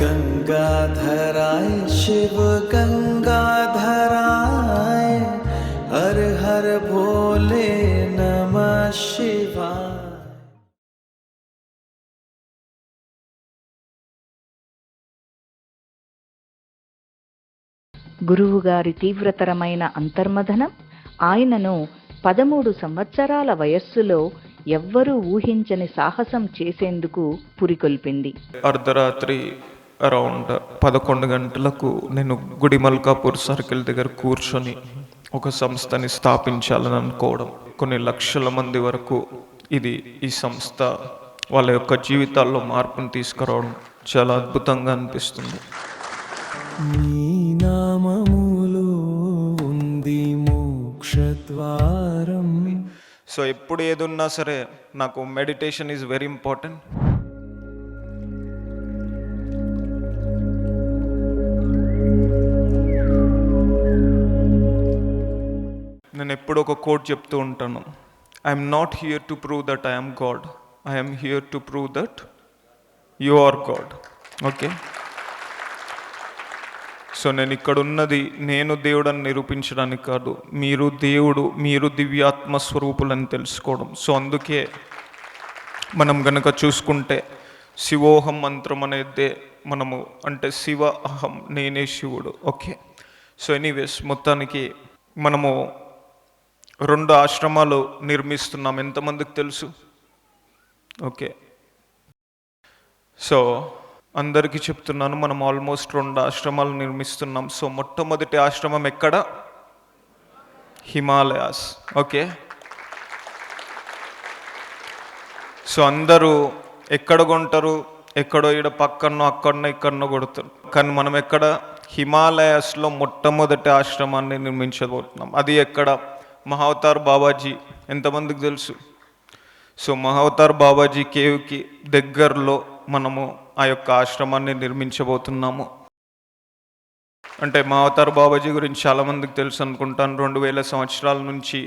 गंगाधराय शिव गंगाधराय हर हर भोले नमः शिवाय। గురువుగారి తీవ్రతరమైన అంతర్మథనం ఆయనను 13 సంవత్సరాల వయస్సులో ఎవ్వరూ ఊహించని సాహసం చేసేందుకు పురికొల్పింది. అర్ధరాత్రి అరౌండ్ 11 గంటలకు నేను గుడిమల్కాపూర్ సర్కిల్ దగ్గర కూర్చొని ఒక సంస్థని స్థాపించాలని అనుకోవడం, కొన్ని లక్షల మంది వరకు ఈ సంస్థ వాళ్ళ యొక్క జీవితాల్లో మార్పును తీసుకురావడం చాలా అద్భుతంగా అనిపిస్తుంది. నీ నామములో ఉంది మోక్షద్వారం. సో ఎప్పుడు ఏదున్నా సరే నాకు మెడిటేషన్ ఈజ్ వెరీ ఇంపార్టెంట్. నేను ఎప్పుడు ఒక కోట్ చెప్తూ ఉంటాను, I'm not here to prove that I'm God, I'm here to prove that you are God. Okay, so నేను ఇక్కడ ఉన్నది నేను దేవుడని నిరూపించడానికి కాదు, మీరు దేవుడు, మీరు దివ్యాత్మ స్వరూపులని తెలుసుకోవడం. సో అందుకే మనం గనక చూసుకుంటే శివోహం మంత్రం అనేదే మనము అంటే శివ అహం, నేనే శివుడు. ఓకే, సో ఎనీవేస్ మొత్తానికి మనము 2 ఆశ్రమాలు నిర్మిస్తున్నాం. ఎంతమందికి తెలుసు? ఓకే, సో అందరికీ చెప్తున్నాను, మనం ఆల్మోస్ట్ 2 ఆశ్రమాలు నిర్మిస్తున్నాం. సో మొట్టమొదటి ఆశ్రమం ఎక్కడ? హిమాలయాస్. ఓకే, సో అందరూ ఎక్కడ కొంటారు? ఎక్కడో ఈడ పక్కనో అక్కడనో ఇక్కడనో కొడతారు. కానీ మనం ఎక్కడ? హిమాలయాస్లో మొట్టమొదటి ఆశ్రమాన్ని నిర్మించబోతున్నాం. అది ఎక్కడ? మహావతార్ బాబాజీ. ఎంతమందికి తెలుసు? సో మహావతార్ బాబాజీ కేవ్కి దగ్గరలో మనము ఆ యొక్క ఆశ్రమాన్ని నిర్మించబోతున్నాము. అంటే మహావతార్ బాబాజీ గురించి చాలామందికి తెలుసు అనుకుంటాను. 2000 సంవత్సరాల నుంచి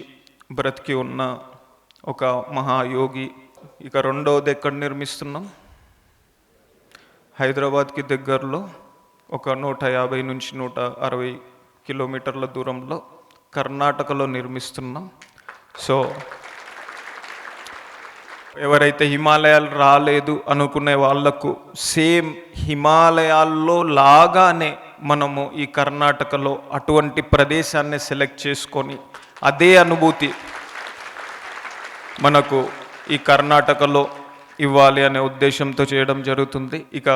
బ్రతికి ఉన్న ఒక మహాయోగి. ఇక రెండవది ఎక్కడ నిర్మిస్తున్నాం? హైదరాబాద్కి దగ్గరలో ఒక 150 నుంచి 160 కిలోమీటర్ల దూరంలో కర్ణాటకలో నిర్మిస్తున్నాం. సో ఎవరైతే హిమాలయాలు రాలేదు అనుకునే వాళ్లకు సేమ్ హిమాలయాల్లో లాగానే మనము ఈ కర్ణాటకలో అటువంటి ప్రదేశాన్ని సెలెక్ట్ చేసుకొని అదే అనుభూతి మనకు ఈ కర్ణాటకలో ఇవ్వాలి అనే ఉద్దేశంతో చేయడం జరుగుతుంది. ఇక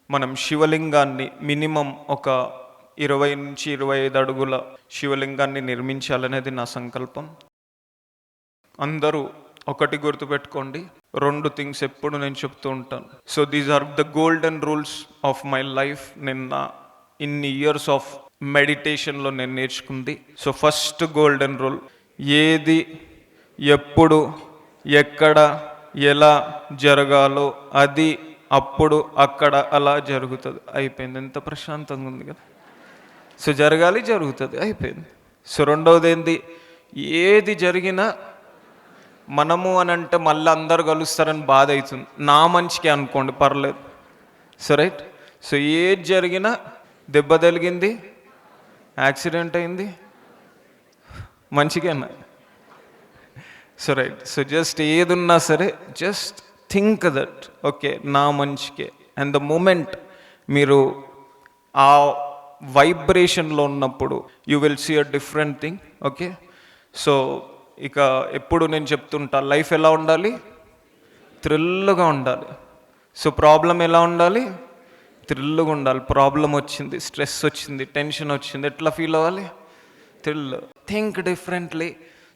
మనం శివలింగాన్ని మినిమం ఒక 20 నుంచి 25 అడుగుల శివలింగాన్ని నిర్మించాలనేది నా సంకల్పం. అందరూ ఒకటి గుర్తుపెట్టుకోండి, 2 థింగ్స్ ఎప్పుడు నేను చెప్తూ ఉంటాను. So these are the golden rules of my life. నిన్న ఇన్ని ఇయర్స్ ఆఫ్ మెడిటేషన్లో నేను నేర్చుకుంది. సో ఫస్ట్ గోల్డెన్ రూల్, ఏది ఎప్పుడు ఎక్కడ ఎలా జరగాలో అది అప్పుడు అక్కడ అలా జరుగుతుంది. అయిపోయింది. ఎంత ప్రశాంతంగా ఉంది కదా. సో జరగాలి, జరుగుతుంది, అయిపోయింది. సో రెండవది ఏంది? ఏది జరిగినా మనము అని అంటే మళ్ళీ అందరు కలుస్తారని బాధ అవుతుంది. నా మంచికే అనుకోండి, పర్లేదు. So right. సో ఏది జరిగినా, దెబ్బ తగిలింది, యాక్సిడెంట్ అయింది, మంచిగా. So right. సో జస్ట్ ఏదున్నా సరే జస్ట్ థింక్ దట్ ఓకే నా మంచికే. అండ్ ద మూమెంట్ మీరు ఆ వైబ్రేషన్లో ఉన్నప్పుడు you will see a different thing. Okay, so ఇక ఎప్పుడు నేను చెప్తుంటా, లైఫ్ ఎలా ఉండాలి? థ్రిల్గా ఉండాలి. సో ప్రాబ్లం ఎలా ఉండాలి? థ్రిల్గా ఉండాలి. ప్రాబ్లం వచ్చింది, స్ట్రెస్ వచ్చింది, టెన్షన్ వచ్చింది, ఎట్లా ఫీల్ అవ్వాలి? థ్రిల్. Think differently.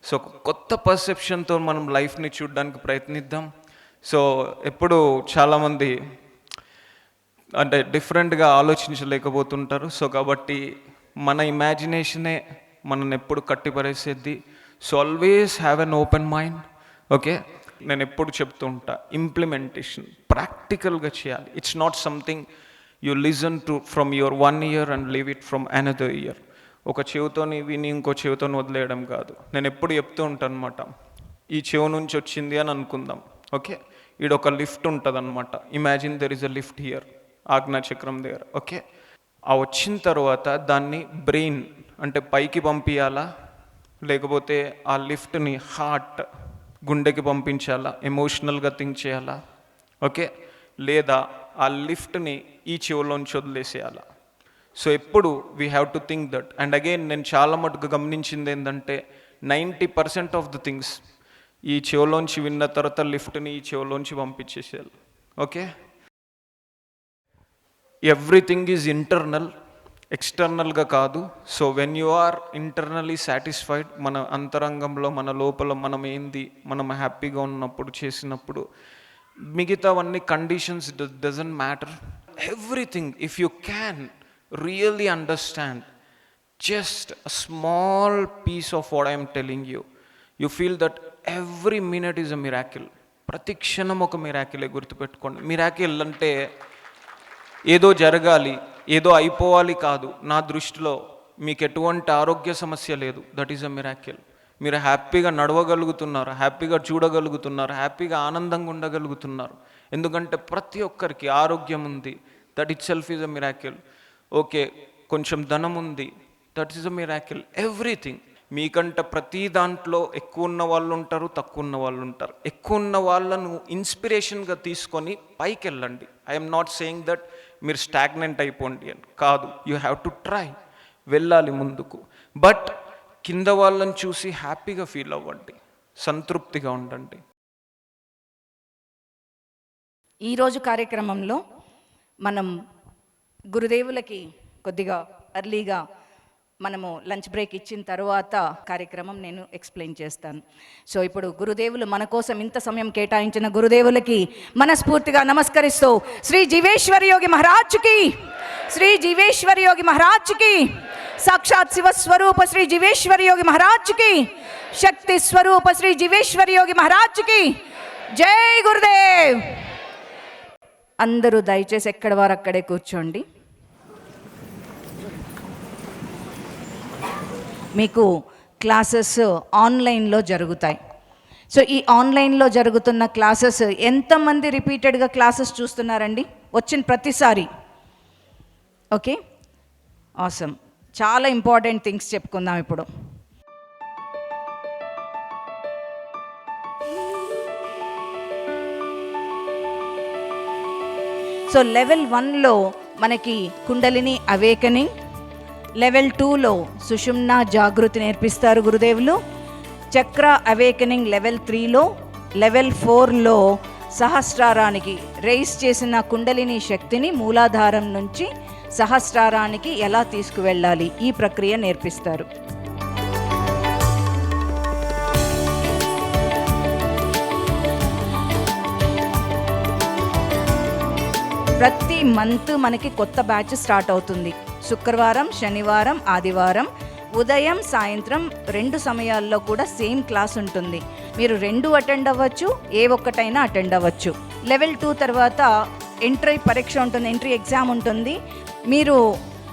సో కొత్త పర్సెప్షన్తో మనం లైఫ్ని చూడడానికి ప్రయత్నిద్దాం. సో ఎప్పుడు చాలామంది అంటే డిఫరెంట్గా ఆలోచించలేకపోతుంటారు. సో కాబట్టి మన ఇమాజినేషనే మనల్ని ఎప్పుడు కట్టిపరేసేది. So always have an open mind. Okay, నేను ఎప్పుడు చెప్తూ ఉంటా, ఇంప్లిమెంటేషన్ ప్రాక్టికల్గా చేయాలి. It's not something you listen to from your 1 year and leave it from another year. ఒక చెవితోని విని ఇంకో చెవితోని వదిలేయడం కాదు. నేను ఎప్పుడు చెప్తూ ఉంటాను అనమాట, ఈ చెవి నుంచి వచ్చింది అని అనుకుందాం. ఓకే, ఈడొక లిఫ్ట్ ఉంటుంది అనమాట. Imagine there is a lift here. ఆజ్ఞాచక్రం దగ్గర. ఓకే, ఆ వచ్చిన తర్వాత దాన్ని బ్రెయిన్ అంటే పైకి పంపించాలా, లేకపోతే ఆ లిఫ్ట్ని హార్ట్ గుండెకి పంపించాలా, ఎమోషనల్గా థింక్ చేయాలా, ఓకే, లేదా ఆ లిఫ్ట్ని ఈ చెవులోంచి వదిలేసేయాలా. సో ఎప్పుడు we have to think that. And again నేను చాలా మటుకు గమనించింది ఏంటంటే 90% ఆఫ్ ద థింగ్స్ ఈ చెవులోంచి విన్న తర్వాత లిఫ్ట్ని ఈ చెవులోంచి పంపించేసేయాలి. ఓకే, ఎవ్రీథింగ్ ఈజ్ ఇంటర్నల్, ఎక్స్టర్నల్గా కాదు. So when you are internally satisfied, మన అంతరంగంలో మన లోపల మనం ఏంది, మనం హ్యాపీగా ఉన్నప్పుడు చేసినప్పుడు మిగతావన్నీ conditions doesn't matter. Everything if you can really understand just a small piece of what I am telling you, you feel that every minute is a miracle. ప్రతి క్షణం ఒక మిరాకిలే, గుర్తుపెట్టుకోండి. మిరాకిల్ అంటే ఏదో జరగాలి, ఏదో అయిపోవాలి కాదు. నా దృష్టిలో మీకు ఎటువంటి ఆరోగ్య సమస్య లేదు, దట్ ఈస్ అ మిరాకిల్. మీరు హ్యాపీగా నడవగలుగుతున్నారు, హ్యాపీగా చూడగలుగుతున్నారు, హ్యాపీగా ఆనందంగా ఉండగలుగుతున్నారు. ఎందుకంటే ప్రతి ఒక్కరికి ఆరోగ్యం ఉంది, that it self is a miracle. Okay, కొంచెం ధనం ఉంది, that is a miracle. Everything. మీకంటే ప్రతి దాంట్లో ఎక్కువ ఉన్న వాళ్ళు ఉంటారు, తక్కువ ఉన్న వాళ్ళు ఉంటారు. ఎక్కువ ఉన్న వాళ్ళను ఇన్స్పిరేషన్గా తీసుకొని పైకి వెళ్ళండి. ఐఎమ్ నాట్ సేయింగ్ దట్ మీరు స్టాగ్నెంట్ అయిపోండి అని కాదు. యూ హ్యావ్ టు ట్రై, వెళ్ళాలి ముందుకు. బట్ కింద వాళ్ళని చూసి హ్యాపీగా ఫీల్ అవ్వండి, సంతృప్తిగా ఉండండి. ఈరోజు కార్యక్రమంలో మనం గురుదేవులకి కొద్దిగా ఎర్లీగా మనము లంచ్ బ్రేక్ ఇచ్చిన తర్వాత కార్యక్రమం నేను ఎక్స్ప్లెయిన్ చేస్తాను. సో ఇప్పుడు గురుదేవులు మన కోసం ఇంత సమయం కేటాయించిన గురుదేవులకి మనస్ఫూర్తిగా నమస్కరిస్తూ శ్రీ జీవేశ్వర్ యోగి మహారాజ్కి, శ్రీ జీవేశ్వర్ యోగి మహారాజ్కి, సాక్షాత్ శివస్వరూప శ్రీ జీవేశ్వర్ యోగి మహారాజ్కి, శక్తి స్వరూప శ్రీ జీవేశ్వర్ యోగి మహారాజ్కి జై గురుదేవ్. అందరూ దయచేసి ఎక్కడ వారు అక్కడే కూర్చోండి. మీకు క్లాసెస్ ఆన్లైన్లో జరుగుతాయి. సో ఈ ఆన్లైన్లో జరుగుతున్న క్లాసెస్ ఎంతమంది రిపీటెడ్గా క్లాసెస్ చూస్తున్నారండి వచ్చిన ప్రతిసారి? Okay, awesome. చాలా ఇంపార్టెంట్ థింగ్స్ చెప్పుకుందాం ఇప్పుడు. సో లెవెల్ 1లో మనకి కుండలిని అవేకనింగ్, లెవెల్ 2లో సుషుమ్నా జాగృతి నేర్పిస్తారు గురుదేవులు, చక్ర అవేకనింగ్ లెవెల్ 3లో, లెవెల్ 4లో సహస్రారానికి రైజ్ చేసిన కుండలిని శక్తిని మూలాధారం నుంచి సహస్రారానికి ఎలా తీసుకువెళ్ళాలి ఈ ప్రక్రియ నేర్పిస్తారు. ప్రతి మంత్ మనకి కొత్త బ్యాచ్ స్టార్ట్ అవుతుంది. శుక్రవారం, శనివారం, ఆదివారం ఉదయం సాయంత్రం 2 సమయాల్లో కూడా సేమ్ క్లాస్ ఉంటుంది. మీరు 2 అటెండ్ అవ్వచ్చు, ఏ ఒక్కటైనా అటెండ్ అవ్వచ్చు. లెవెల్ 2 తర్వాత ఎంట్రీ పరీక్ష ఉంటుంది, ఎంట్రీ ఎగ్జామ్ ఉంటుంది. మీరు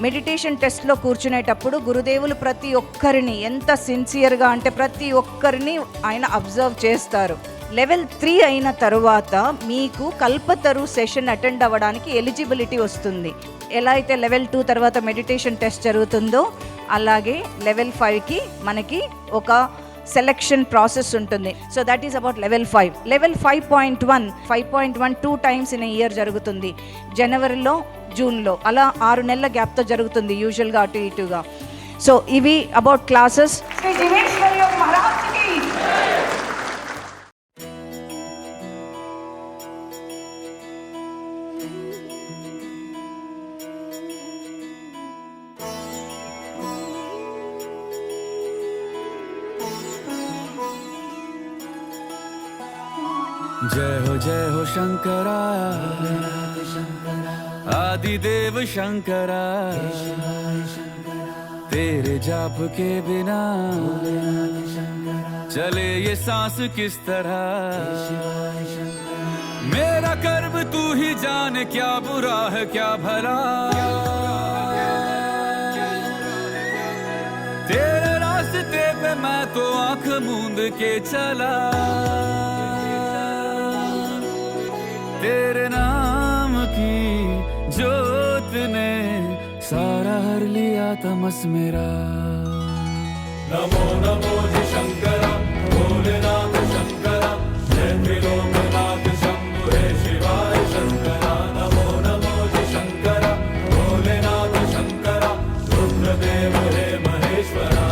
మెడిటేషన్ టెస్ట్లో కూర్చునేటప్పుడు గురుదేవులు ప్రతి ఒక్కరిని ఎంత సిన్సియర్గా అంటే ప్రతి ఒక్కరిని ఆయన అబ్జర్వ్ చేస్తారు. లెవెల్ 3 అయిన తరువాత మీకు కల్పతరు సెషన్ అటెండ్ అవ్వడానికి ఎలిజిబిలిటీ వస్తుంది. ఎలా అయితే లెవెల్ 2 తర్వాత మెడిటేషన్ టెస్ట్ జరుగుతుందో అలాగే లెవెల్ 5కి మనకి ఒక సెలెక్షన్ ప్రాసెస్ ఉంటుంది. So that is about level 5. Level 5.1 2 times in year జరుగుతుంది. జనవరిలో, జూన్లో, అలా 6 నెలల గ్యాప్తో జరుగుతుంది యూజువల్గా అటు ఇటుగా. సో ఇవి అబౌట్ క్లాసెస్. जय हो शंकरा, आदिदेव शंकरा, तेरे जाप के बिना चले ये सांस किस तरह, मेरा कर्म तू ही जाने क्या बुरा है क्या भला, तेरे रास्ते पे मैं तो आंख मूंद के चला, तेरे नाम की जो मोहब्बत ने सारा हर लिया तमस मेरा। नमो नमो जी शंकरा भोलेनाथ शंकरा जय त्रिलोकनाथ शंभु हे शिवाय शंकरा। नमो नमो जी शंकरा भोलेनाथ शंकरा रुद्रदेव हे महेश्वरा।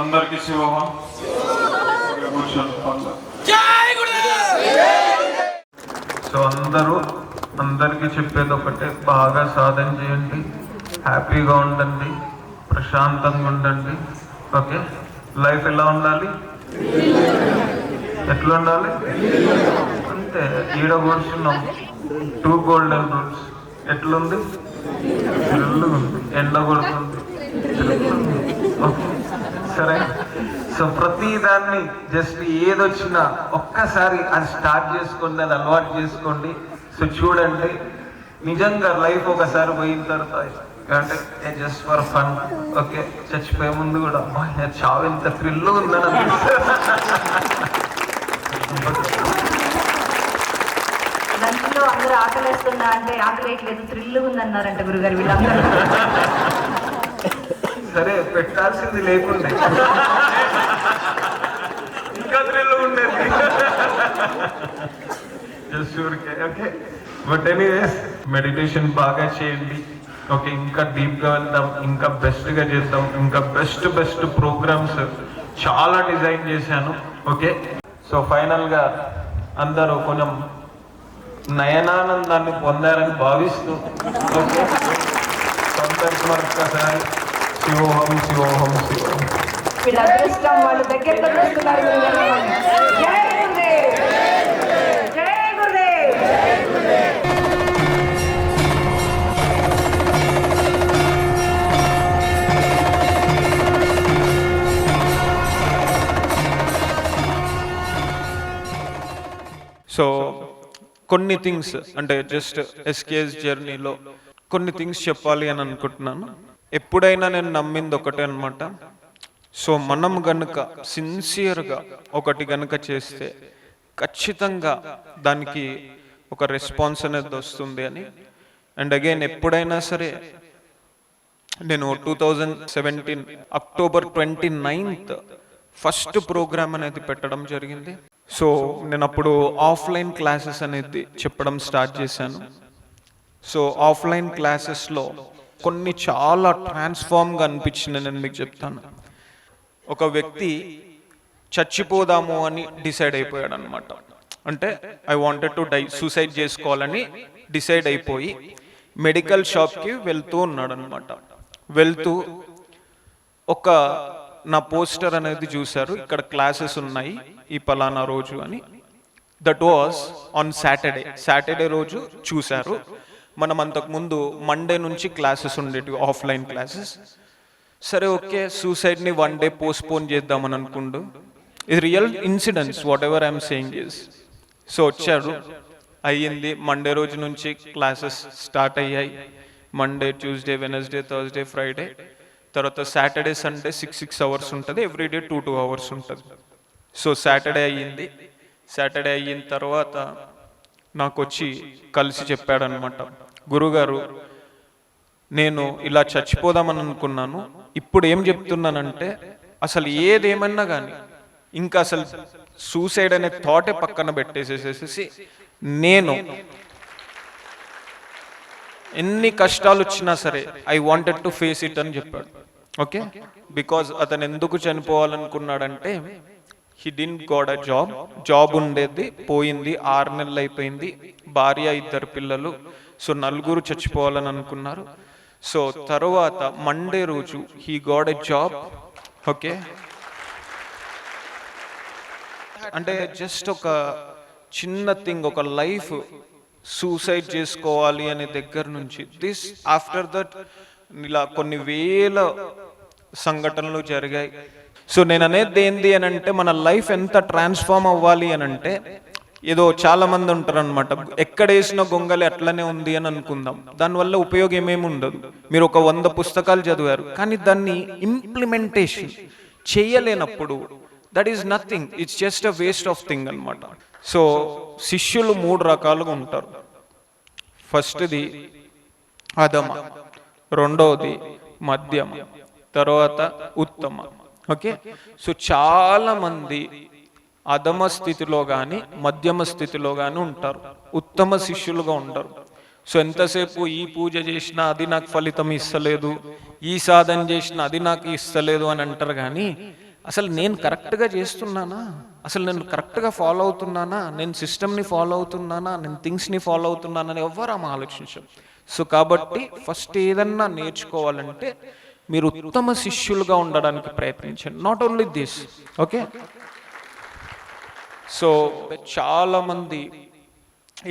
అందరికి శివోహం. సో అందరికీ చెప్పేది ఒకటే, బాగా సాధన చేయండి, హ్యాపీగా ఉండండి, ప్రశాంతంగా ఉండండి. ఓకే, లైఫ్ ఎలా ఉండాలి, ఎట్లా ఉండాలి అంటే ఈడ కూర్చున్నాం 2 golden rules. ఎట్లుంది, ఎండ కొడుతుంది, సరే. సో ప్రతి దాన్ని జస్ట్ ఏదొచ్చినా ఒక్కసారి అది స్టార్ట్ చేసుకోండి, అది అలవాటు చేసుకోండి. సో చూడండి, నిజంగా లైఫ్ ఒకసారి పోయిన తర్వాత అంటే జస్ట్ ఫర్ ఫన్. ఓకే, చచ్చిపోయే ముందు కూడా అమ్మా చావు ఎంత థ్రిల్ ఉందని అనిపిస్తుంది. లంచ్లో అందరూ ఆకలిస్తున్నా అంటే ఆకలేయట్లేదు, థ్రిల్ ఉందన్నారంట గురుగారు వీళ్ళందరూ. సరే, పెట్టాల్సింది లేకుండే ఇంకా థ్రిల్ ఉండేది. ఓకే, బట్ ఎనీవేస్ మెడిటేషన్ బాగా చేయండి. ఓకే, ఇంకా డీప్గా వెళ్దాం, ఇంకా బెస్ట్గా చేద్దాం, ఇంకా బెస్ట్ ప్రోగ్రామ్స్ చాలా డిజైన్ చేశాను. ఓకే, సో ఫైనల్గా అందరూ కొంచెం నయనానందాన్ని పొందారని భావిస్తూ ఓకే అందరికి మరొకసారి శివోహం శివోహం శివోహం. వీళ్ళ అదృష్టం వాళ్ళు దగ్గరలో చూస్తున్నారు. జై గురుదేవ్, జై గురుదేవ్. సో కొన్ని థింగ్స్ అంటే జస్ట్ ఎస్కేఎస్ జర్నీలో కొన్ని థింగ్స్ చెప్పాలి అని అనుకుంటున్నాను. ఎప్పుడైనా నేను నమ్మింది ఒకటే అనమాట. సో మనం గనుక సిన్సియర్గా ఒకటి గనుక చేస్తే ఖచ్చితంగా దానికి ఒక రెస్పాన్స్ అనేది వస్తుంది అని. అండ్ అగైన్ ఎప్పుడైనా సరే నేను 2017 అక్టోబర్ 29th ఫస్ట్ ప్రోగ్రామ్ అనేది పెట్టడం జరిగింది. సో నేను అప్పుడు ఆఫ్లైన్ క్లాసెస్ అనేది చెప్పడం స్టార్ట్ చేశాను. సో ఆఫ్లైన్ క్లాసెస్లో కొన్ని చాలా ట్రాన్స్ఫార్మ్గా అనిపించింది. నేను మీకు చెప్తాను. ఒక వ్యక్తి చచ్చిపోదాము అని డిసైడ్ అయిపోయాడు అనమాట. అంటే I wanted to die, suicide చేసుకోవాలని డిసైడ్ అయిపోయి మెడికల్ షాప్కి వెళ్తూ ఉన్నాడు అనమాట. వెళ్తూ ఒక నా పోస్టర్ అనేది చూశారు, ఇక్కడ క్లాసెస్ ఉన్నాయి ఈ పలానా రోజు అని. దట్ వాజ్ ఆన్ సాటర్డే రోజు చూశారు. మనం అంతకుముందు మండే నుంచి క్లాసెస్ ఉండేవి, ఆఫ్లైన్ క్లాసెస్. సరే ఓకే, సూసైడ్ని 1 day పోస్ట్పోన్ చేద్దామని అనుకుంటూ, ఇది real incidents, what ever I'm saying is. So వచ్చాడు, అయ్యింది. మండే రోజు నుంచి క్లాసెస్ స్టార్ట్ అయ్యాయి. Monday, Tuesday, Wednesday, Thursday, Friday, తర్వాత సాటర్డే, సండే 6 hours ఉంటుంది. ఎవ్రీడే 2 hours ఉంటుంది. సో సాటర్డే అయ్యింది. సాటర్డే అయిన తర్వాత నాకు వచ్చి కలిసి చెప్పాడనమాట, గురుగారు నేను ఇలా చచ్చిపోదామని అనుకున్నాను, ఇప్పుడు ఏం చెప్తున్నానంటే అసలు ఏదేమన్నా కానీ ఇంకా అసలు సూసైడ్ అనే థాటే పక్కన పెట్టేసేసేసి నేను ఎన్ని కష్టాలు వచ్చినా సరే I wanted to face it అని చెప్పాడు. ఓకే, బికాజ్ అతను ఎందుకు చనిపోవాలనుకున్నాడంటే he didn't got a job ఉండేది, పోయింది, 6 నెలలు అయిపోయింది, భార్య 2 పిల్లలు. సో 4 చచ్చిపోవాలని అనుకున్నారు. సో తర్వాత మండే రోజు he got a job. Okay, అంటే జస్ట్ ఒక చిన్న థింగ్, ఒక లైఫ్ సూసైడ్ చేసుకోవాలి అనే దగ్గర నుంచి దిస్ ఆఫ్టర్ దట్ ఇలా కొన్ని వేల సంఘటనలు జరిగాయి. సో నేను అనేది ఏంది అని అంటే, మన లైఫ్ ఎంత ట్రాన్స్ఫార్మ్ అవ్వాలి అని అంటే, ఏదో చాలా మంది ఉంటారు అనమాట, ఎక్కడేసిన గొంగలి అట్లనే ఉంది అని అనుకుందాం. దానివల్ల ఉపయోగం ఏమేమి ఉండదు. మీరు ఒక 100 పుస్తకాలు చదివారు, కానీ దాన్ని ఇంప్లిమెంటేషన్ చేయలేనప్పుడు that is nothing, it's just a waste of thing అనమాట. సో శిష్యులు 3 రకాలుగా ఉంటారు. ఫస్ట్ది అధమ, రెండవది మధ్యమ, తర్వాత ఉత్తమ. ఓకే, సో చాలా మంది అధమ స్థితిలో కానీ మధ్యమ స్థితిలో కానీ ఉంటారు, ఉత్తమ శిష్యులుగా ఉంటారు. సో ఎంతసేపు ఈ పూజ చేసినా అది నాకు ఫలితం ఇస్తలేదు, ఈ సాధన చేసినా అది నాకు ఇస్తలేదు అని అంటారు. కానీ అసలు నేను కరెక్ట్గా చేస్తున్నానా, అసలు నేను కరెక్ట్గా ఫాలో అవుతున్నానా, నేను సిస్టమ్ని ఫాలో అవుతున్నానా, నేను థింగ్స్ని ఫాలో అవుతున్నానని ఎవ్వరు ఆలోచించారు. సో కాబట్టి ఫస్ట్ ఏదన్నా నేర్చుకోవాలంటే మీరు ఉత్తమ శిష్యులుగా ఉండడానికి ప్రయత్నించండి. Not only this, okay. So చాలామంది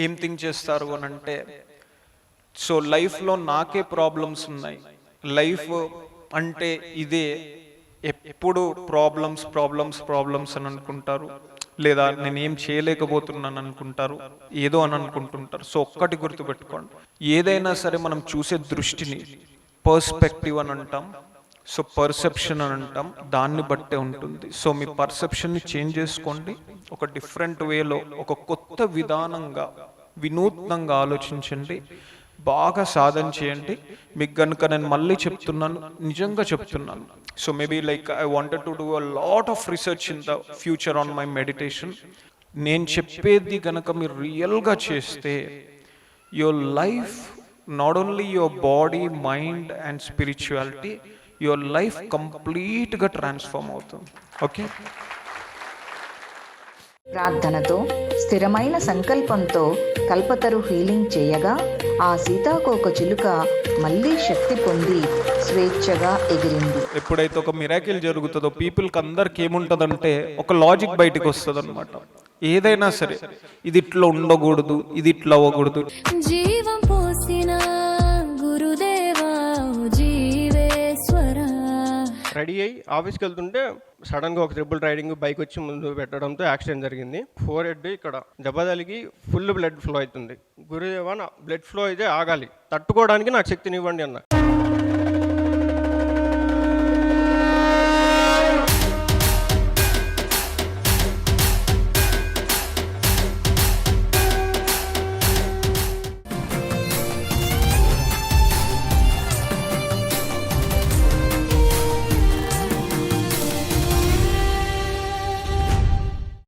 ఏం థింక్ చేస్తారు అని అంటే, సో లైఫ్లో నాకే ప్రాబ్లమ్స్ ఉన్నాయి, లైఫ్ అంటే ఇదే, ఎప్పుడు ప్రాబ్లమ్స్ ప్రాబ్లమ్స్ ప్రాబ్లమ్స్ అని అనుకుంటారు, లేదా నేనేం చేయలేకపోతున్నాను అనుకుంటారు, ఏదో అని అనుకుంటుంటారు. సో ఒక్కటి గుర్తుపెట్టుకోండి, ఏదైనా సరే మనం చూసే దృష్టిని పర్స్పెక్టివ్ అని అంటాం, సో పర్సెప్షన్ అని అంటాం, దాన్ని బట్టే ఉంటుంది. సో మీ పర్సెప్షన్ని చేంజ్ చేసుకోండి, ఒక డిఫరెంట్ వేలో, ఒక కొత్త విధానంగా, వినూత్నంగా ఆలోచించండి, బాగా సాధన చేయండి. మీకు కనుక నేను మళ్ళీ చెప్తున్నాను, నిజంగా చెప్తున్నాను. So maybe like I wanted to do a lot of research in the future on my meditation. నేను చెప్పేది కనుక మీరు రియల్గా చేస్తే, your life, not only your body, mind and spirituality, your life కంప్లీట్గా ట్రాన్స్ఫార్మ్ అవుతుంది. ఓకే, ప్రార్థనతో, స్థిరమైన సంకల్పంతో కల్పతరు హీలింగ్ చేయగా ఆ సీతాకోక చిలుక మళ్ళీ శక్తి పొంది స్వేచ్ఛగా ఎగిరింది. ఎప్పుడైతే ఒక మిరాకిల్ జరుగుతుందో పీపుల్కి అందరికి ఏముంటుందంటే, ఒక లాజిక్ బయటకు వస్తుంది అనమాట. ఏదైనా సరే ఇది ఇట్లా ఉండకూడదు, ఇది ఇట్లా అవ్వకూడదు. జీవం పోసిన గురుదేవా జీవేశ్వర. రెడీ అయ్యి ఆఫీస్కి వెళ్తుంటే సడన్గా ఒక ట్రిపుల్ రైడింగ్ బైక్ వచ్చి ముందు పెట్టడంతో యాక్సిడెంట్ జరిగింది. 4 హెడ్ ఇక్కడ దెబ్బ తగిలి ఫుల్ బ్లడ్ ఫ్లో అవుతుంది. గురుదేవా, నా బ్లడ్ ఫ్లో అయితే ఆగాలి, తట్టుకోవడానికి నాకు శక్తినివ్వండి అన్న.